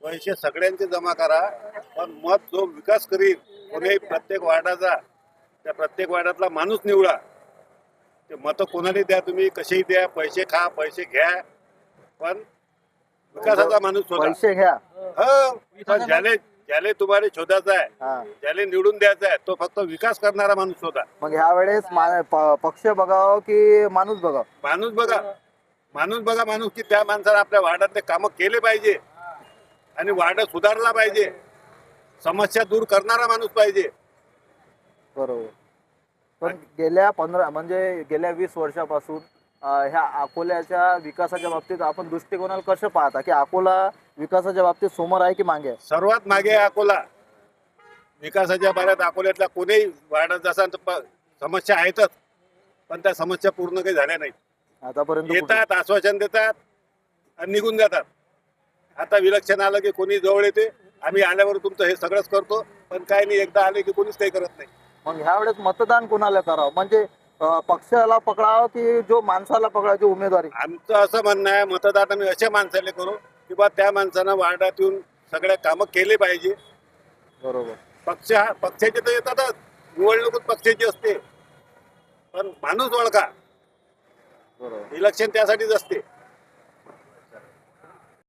पैसे सगळ्यांचे जमा करा, पण मत जो विकास करील कोणी प्रत्येक वार्डाचा, त्या प्रत्येक वार्डातला माणूस निवडा. ते मत कोणाला द्या, तुम्ही कसेही द्या, पैसे खा पैसे घ्या, पण विकासाचा माणूस शोधा. पैसे घ्या. हो, पण ज्याले तुम्हाला शोधायचा आहे, हा. ज्याले निवडून द्यायचा आहे, तो फक्त विकास करणारा माणूस शोधा. मग ह्या वेळेस पक्ष बघावं की माणूस बघावं? माणूस बघा, माणूस बघा, माणूस की त्या माणसाला आपल्या वार्डातले कामं केले पाहिजे आणि वार्ड सुधारला पाहिजे, समस्या दूर करणारा माणूस पाहिजे. बरोबर. पण गेल्या 15 म्हणजे गेल्या 20 वर्षापासून ह्या अकोल्याच्या विकासाच्या बाबतीत आपण दृष्टिकोनाला कसं पाहता की अकोला विकासाच्या बाबतीत समोर आहे की मागे आहे? सर्वात मागे आहे अकोला. विकासाच्या बाऱ्यात अकोल्यातल्या कोणीही वार्डात जसा समस्या आहेतच, पण त्या समस्या पूर्ण काही झाल्या नाही. आतापर्यंत येतात, आश्वासन देतात आणि निघून जातात. आता विलक्षण आलं की कोणी जवळ येते, आम्ही आल्यावर तुमचं हे सगळंच करतो, पण काय नाही, एकदा आले की कोणीच काही करत नाही. मग ह्या वेळेस मतदान कोणाला करावं, म्हणजे पक्षाला पकडावं की जो माणसाला पकडायची उमेदवारी? आमचं असं म्हणणं आहे, मतदान आम्ही अशा माणसाला करू की बा त्या माणसानं वार्डात येऊन सगळ्या कामं केले पाहिजे. बरोबर. पक्षाचे तर येतातच, निवडणूक पक्षाची असते, पण माणूस ओळखा. बरोबर. इलेक्शन त्यासाठीच असते.